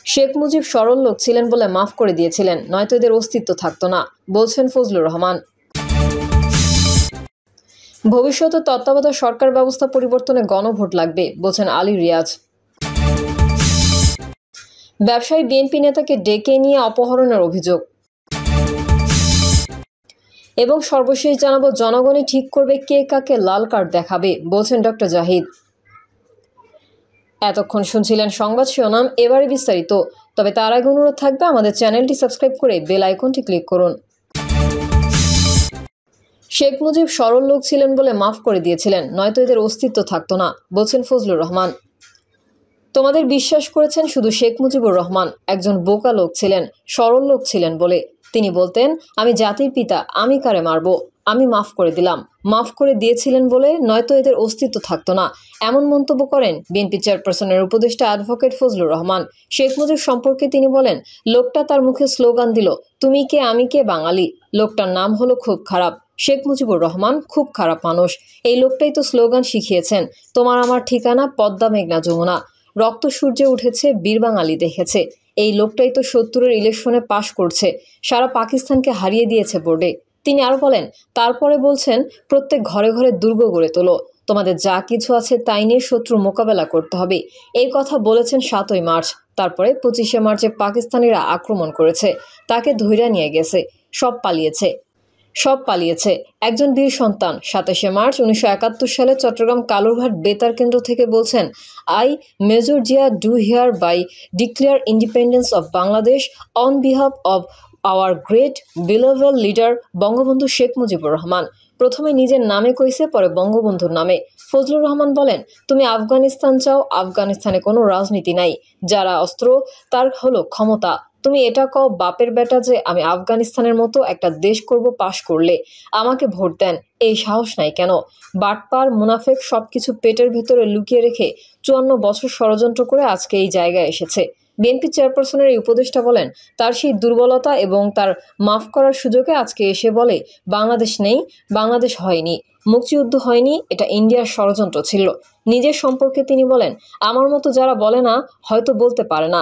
শেখ মুজিব সরল লোক ছিলেন বলে মাফ করে দিয়েছিলেন, নয়তো এদের অস্তিত্ব থাকতো না, বলছেন ফজলুর রহমান। ভবিষ্যতে তত্ত্বাবধায়ক সরকার ব্যবস্থা পরিবর্তনে গণভোট লাগবে, বলছেন আলী রিয়াজ। ব্যবসায়ী বিএনপি নেতাকে ডেকে নিয়ে অপহরণের অভিযোগ। এবং সর্বশেষ জানাবো, জনগণই ঠিক করবে কে কাকে লাল কার্ড দেখাবে, বলছেন ডক্টর জাহিদ। এতক্ষণ শুনছিলেন সংবাদ শিরোনাম, এবারে বিস্তারিত। তবে তার আগে অনুরোধ থাকবে আমাদের চ্যানেলটি সাবস্ক্রাইব করে বেল আইকনটি ক্লিক করুন। শেখ মুজিব সরল লোক ছিলেন বলে মাফ করে দিয়েছিলেন, নয়তো এদের অস্তিত্ব থাকতো না, বলছেন ফজলুর রহমান। তোমাদের বিশ্বাস করেছেন শুধু শেখ মুজিবুর রহমান একজন বোকা লোক ছিলেন, সরল লোক ছিলেন বলে। তিনি বলতেন, আমি জাতির পিতা, আমি কারে মারবো, আমি মাফ করে দিলাম। মাফ করে দিয়েছিলেন বলে, নয়তো এদের অস্তিত্ব থাকতো না, এমন মন্তব্য করেন বিএনপি চেয়ারপারসনের উপদেষ্টা অ্যাডভোকেট ফজলুর রহমান। শেখ মুজিব সম্পর্কে তিনি বলেন, লোকটা তার মুখে স্লোগান দিল, তুমি কে আমি কে বাঙালি। লোকটার নাম হলো খুব খারাপ। শেখ মুজিবুর রহমান খুব খারাপ মানুষ। এই লোকটাই তো স্লোগান শিখিয়েছেন, তোমার আমার ঠিকানা পদ্মা মেঘনা যমুনা, রক্ত সূর্যে উঠেছে বীর বাঙালি দেখেছে। এই লোকটাই তো ৭০-এর ইলেকশনে পাশ করছে, সারা পাকিস্তানকে হারিয়ে দিয়েছে বোর্ডে। তিনি আরো বলেন, তারপরে বলছেন, প্রত্যেক ঘরে ঘরে দুর্গ গড়ে তোলো, তোমাদের যা কিছু আছে তাই নিয়ে শত্রু মোকাবেলা করতে হবে। এই কথা বলেছেন ৭ই মার্চ। তারপরে ২৫শে মার্চে পাকিস্তানিরা আক্রমণ করেছে, তাকে ধইরা নিয়ে গেছে, সব পালিয়েছে। একজন বীর সন্তান ২৭শে মার্চ ১৯৭১ সালে চট্টগ্রাম কালুরঘাট বেতার কেন্দ্র থেকে বলছেন, I major Zia do hereby declare independence of Bangladesh on behalf of our great beloved leader Bangabandhu Sheikh Mujibur Rahman. প্রথমে নিজের নামে কইছে, পরে বঙ্গবন্ধুর নামে। ফজলুর রহমান বলেন, তুমি আফগানিস্তান চাও, আফগানিস্তানে কোনো রাজনীতি নাই, যারা অস্ত্র তার হলো ক্ষমতা। তুমি এটা কও বাপের বেটা যে আমি আফগানিস্তানের মতো একটা দেশ করব, পাশ করলে আমাকে ভোট দেন, এই সাহস নাই কেন? বাটপার মুনাফেক সবকিছু পেটের ভেতরে লুকিয়ে রেখে ৫৪ বছর ষড়যন্ত্র করে আজকে এই জায়গায় এসেছে। বিএনপি চেয়ারপারসনের এই উপদেষ্টা বলেন, তার সেই দুর্বলতা এবং তার মাফ করার সুযোগে আজকে এসে বলে, বাংলাদেশ নেই, বাংলাদেশ হয়নি, মুক্তিযুদ্ধ হয়নি, এটা ইন্ডিয়ার ষড়যন্ত্র ছিল। নিজের সম্পর্কে তিনি বলেন, আমার মতো যারা বলে না হয়তো বলতে পারে না,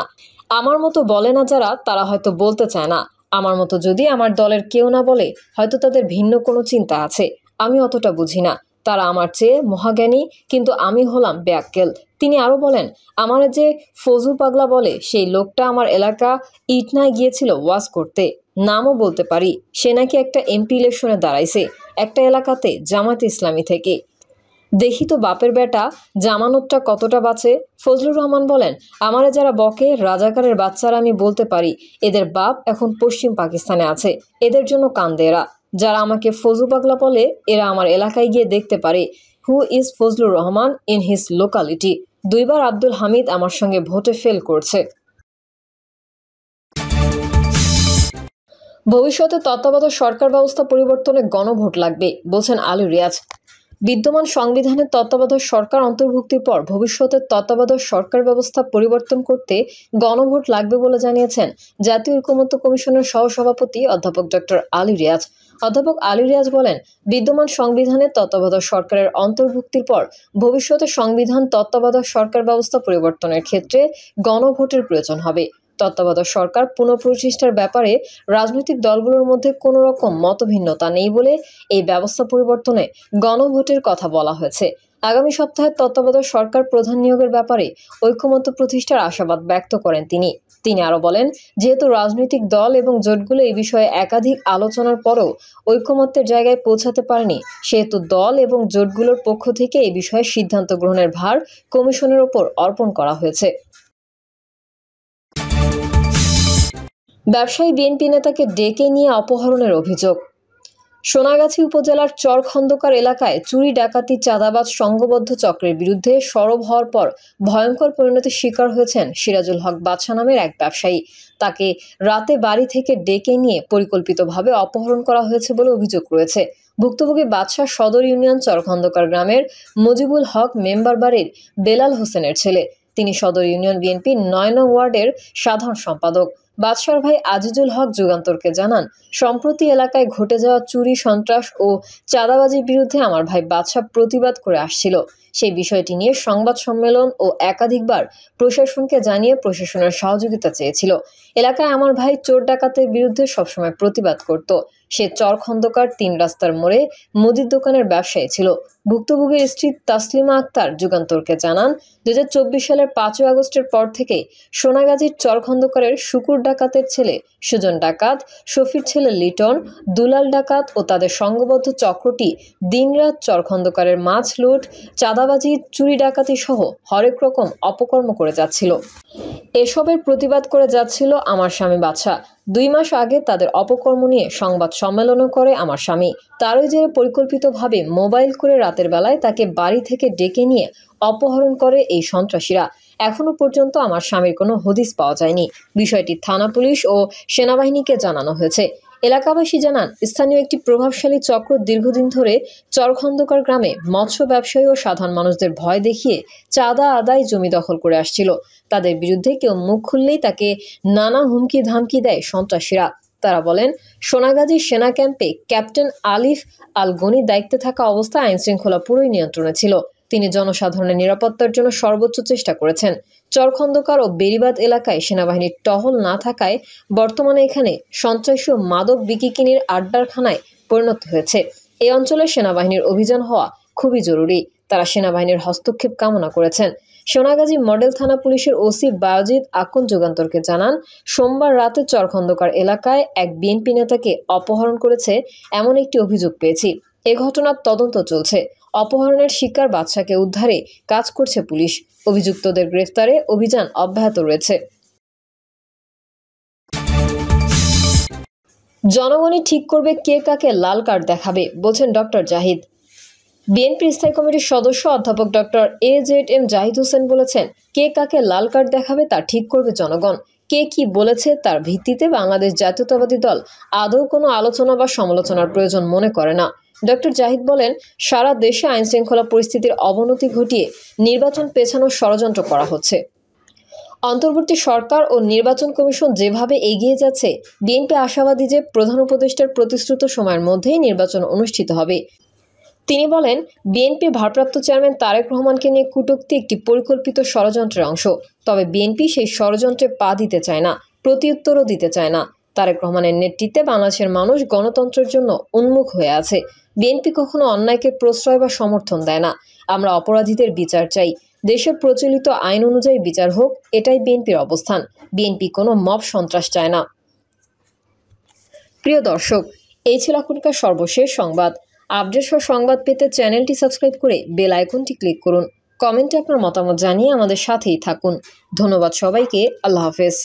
আমার মতো বলে না যারা, তারা হয়তো বলতে চায় না। আমার মতো যদি আমার দলের কেউ না বলে, হয়তো তাদের ভিন্ন কোনো চিন্তা আছে, আমি অতটা বুঝি না। তারা আমার চেয়ে মহাজ্ঞানী, কিন্তু আমি হলাম ব্যাক্কেল। তিনি আরও বলেন, আমার যে ফজু পাগলা বলে, সেই লোকটা আমার এলাকা ইটনায় গিয়েছিল ওয়াজ করতে, নামও বলতে পারি। সে নাকি একটা এমপি ইলেকশনে দাঁড়াইছে একটা এলাকাতে জামায়াতে ইসলামী থেকে। দেখি তো বাপের বেটা জামানতটা কতটা বাঁচে। ফজলুর রহমান বলেন, আমারে যারা বকে রাজাকারের বাচ্চারা, আমি বলতে পারি, এদের বাপ এখন পশ্চিম পাকিস্তানে আছে, এদের জন্য কান্দে এরা। যারা আমাকে ফজু পাগলা বলে, এরা আমার এলাকায় গিয়ে দেখতে পারে who is Fazlur Rahman in his locality. ২ বার আব্দুল হামিদ আমার সঙ্গে ভোটে ফেল করছে। ভবিষ্যতে তত্ত্বাবধায়ক সরকার ব্যবস্থা পরিবর্তনে গণভোট লাগবে, বলছেন আলী রিয়াজ। বিদ্যমান সংবিধানের তত্ত্বাবধায়ক সরকার অন্তর্ভুক্তির পর ভবিষ্যতের তত্ত্বাবধায়ক সরকার ব্যবস্থা পরিবর্তন করতে গণভোট লাগবে বলে জানিয়েছেন জাতীয় ঐকমত্য কমিশনের সহসভাপতি অধ্যাপক ডক্টর আলী রিয়াজ। অধ্যাপক আলী রিয়াজ বলেন, বিদ্যমান সংবিধানের তত্ত্বাবধায়ক সরকারের অন্তর্ভুক্তির পর ভবিষ্যতে সংবিধান তত্ত্বাবধায়ক সরকার ব্যবস্থা পরিবর্তনের ক্ষেত্রে গণভোটের প্রয়োজন হবে। তত্ত্বাবধায়ক সরকার পুনঃপ্রতিষ্ঠার ব্যাপারে রাজনৈতিক দলগুলোর মধ্যে কোনো রকম মতভিন্নতা নেই বলে এই ব্যবস্থা পরিবর্তনে গণভোটের কথা বলা হয়েছে। আগামী সপ্তাহে তত্ত্বাবধায়ক সরকার প্রধান নিয়োগের ব্যাপারে ঐকমত্য প্রতিষ্ঠার আশাবাদ ব্যক্ত করেন তিনি আরও বলেন, যেহেতু রাজনৈতিক দল এবং জোটগুলো এই বিষয়ে একাধিক আলোচনার পরও ঐকমত্যের জায়গায় পৌঁছাতে পারেনি, সেহেতু দল এবং জোটগুলোর পক্ষ থেকে এই বিষয়ে সিদ্ধান্ত গ্রহণের ভার কমিশনের ওপর অর্পণ করা হয়েছে। ব্যবসায়ী বিএনপি নেতাকে ডেকে নিয়ে অপহরণের অভিযোগ। সোনাগাছি উপজেলার চরখন্দকার এলাকায় চুরি ডাকাতি চাঁদাবাজ সংঘবদ্ধ চক্রের বিরুদ্ধে সরব হওয়ার পর ভয়ঙ্কর পরিণতির শিকার হয়েছেন সিরাজুল হক বাদশা নামের এক ব্যবসায়ী। তাকে রাতে বাড়ি থেকে ডেকে নিয়ে পরিকল্পিতভাবে অপহরণ করা হয়েছে বলে অভিযোগ রয়েছে। ভুক্তভোগী বাদশা সদর ইউনিয়ন চরখন্দকার গ্রামের মজিবুল হক মেম্বার বাড়ির বেলাল হোসেনের ছেলে। তিনি সদর ইউনিয়ন বিএনপি ৯ নং ওয়ার্ডের সাধারণ সম্পাদক। বাদশার ভাই আজিজুল হক যুগান্তরকে জানান, সম্প্রতি এলাকায় ঘটে যাওয়া চুরি, সন্ত্রাস ও চাঁদাবাজির বিরুদ্ধে আমার ভাই বাদশা প্রতিবাদ করে আসছিল। সেই বিষয়টি নিয়ে সংবাদ সম্মেলন ও একাধিকবার প্রশাসনকে জানিয়ে প্রশাসনের সহযোগিতা চেয়েছিল। এলাকায় আমার ভাই চোর ডাকাতের বিরুদ্ধে সবসময় প্রতিবাদ করত। সে চর খন্দকার ৩ রাস্তার মোড়ে মুদির দোকানের ব্যবসায়ী ছিল। ভুক্তভোগীর স্ত্রী তাসলিমা আক্তার যুগান্তরকে জানান, ২০২৪ সালের ৫ই আগস্টের পর থেকে সোনাগাজীর চর খন্দকারের শুকুর ডাকাতের ছেলে সুজন ডাকাত, শফির ছেলে লিটন, দুলাল ডাকাত ও তাদের সংঘবদ্ধ চক্রটি দিনরাত চর খন্দকারের মাছ লুট, চাঁদাবাজি, চুরি ডাকাতি সহ হরেক রকম অপকর্ম করে যাচ্ছিল। এসবের প্রতিবাদ করে যাচ্ছিল আমার স্বামী বাদশা। ২ মাস আগে তাদের অপকর্ম নিয়ে সংবাদ সম্মেলনও করে আমার স্বামী। তারই জেরে পরিকল্পিতভাবে মোবাইল করে রাতের বেলায় তাকে বাড়ি থেকে ডেকে নিয়ে অপহরণ করে এই সন্ত্রাসীরা। এখনো পর্যন্ত আমার স্বামীর কোনো হদিস পাওয়া যায়নি। বিষয়টি থানা পুলিশ ও সেনাবাহিনীকে জানানো হয়েছে। এলাকাবাসী জানান, স্থানীয় একটি প্রভাবশালী চক্র দীর্ঘদিন ধরে চরখন্দকার গ্রামে মৎস্য ব্যবসায়ী ও সাধারণ মানুষদের ভয় দেখিয়ে চাঁদা আদায়, জমি দখল করে আসছিল। তাদের বিরুদ্ধে কেউ মুখ খুললেই তাকে নানা হুমকি ধামকি দেয় সন্ত্রাসীরা। তারা বলেন, সোনাগাজী সেনা ক্যাম্পে ক্যাপ্টেন আলিফ আল গনি দায়িত্বে থাকা অবস্থায় আইনশৃঙ্খলা পুরোই নিয়ন্ত্রণে ছিল। তিনি জনসাধারণের নিরাপত্তার জন্য সর্বোচ্চ চেষ্টা করেছেন। চরখন্দকার ও বেরিবাদ এলাকায় সেনাবাহিনীর টহল না থাকায় বর্তমানে এখানে সন্ত্রাসী ও মাদক বিকিকিনির আড্ডারখানায় পরিণত হয়েছে। এই অঞ্চলে সেনাবাহিনীর অভিযান হওয়া খুবই জরুরি। তারা সেনাবাহিনীর হস্তক্ষেপ কামনা করেছেন। সোনাগাজী মডেল থানা পুলিশের ওসি বায়োজিৎ আকুন যুগান্তরকে জানান, সোমবার রাতে চরখন্দকার এলাকায় এক বিএনপি নেতাকে অপহরণ করেছে এমন একটি অভিযোগ পেয়েছি। এ ঘটনার তদন্ত চলছে। অপহরণের শিকার বাদশাকে উদ্ধারে কাজ করছে পুলিশ। অভিযুক্তদের গ্রেফতারে অভিযান অব্যাহত রয়েছে। জনগণই ঠিক করবে কে কাকে লাল কার্ড দেখাবে, বলছেন ডক্টর জাহিদ। বিএনপির স্থায়ী কমিটির সদস্য অধ্যাপক ডক্টর AZM জাহিদ হোসেন বলেছেন, কে কাকে লাল কার্ড দেখাবে তা ঠিক করবে জনগণ। কে কি বলেছে তার ভিত্তিতে বাংলাদেশ জাতীয়তাবাদী দল আদৌ কোনো আলোচনা বা সমালোচনার প্রয়োজন মনে করে না। ডক্টর জাহিদ বলেন, সারা দেশে আইনশৃঙ্খলা পরিস্থিতির অবনতি ঘটিয়ে নির্বাচন পেছানোর ষড়যন্ত্র করা হচ্ছে। অন্তর্বর্তী সরকার ও নির্বাচন কমিশন যেভাবে এগিয়ে যাচ্ছে, বিএনপি আশাবাদী যে প্রধান উপদেষ্টার প্রতিশ্রুত সময়ের মধ্যেই নির্বাচন অনুষ্ঠিত হবে। তিনি বলেন, বিএনপির ভারপ্রাপ্ত চেয়ারম্যান তারেক রহমানকে নিয়ে কটূক্তি একটি পরিকল্পিত ষড়যন্ত্রের অংশ। তবে বিএনপি সেই ষড়যন্ত্রে পা দিতে চায় না, প্রত্যুত্তরও দিতে চায় না। তারেক রহমানের নেতৃত্বে বাংলাদেশের মানুষ গণতন্ত্রের জন্য উন্মুখ হয়ে আছে। বিএনপি কখনো অন্যায়কে প্রশ্রয় বা সমর্থন দেয় না। আমরা অপরাধীদের বিচার চাই, দেশের প্রচলিত আইন অনুযায়ী বিচার হোক, এটাই বিএনপির অবস্থান। বিএনপি কোনো মব সন্ত্রাস চায় না। প্রিয় দর্শক, এই ছিল এখনকার সর্বশেষ সংবাদ। আপডেট সহ সংবাদ পেতে চ্যানেলটি সাবস্ক্রাইব করে বেল আইকনটি ক্লিক করুন। কমেন্টে আপনার মতামত জানিয়ে আমাদের সাথেই থাকুন। ধন্যবাদ সবাইকে। আল্লাহ হাফেজ।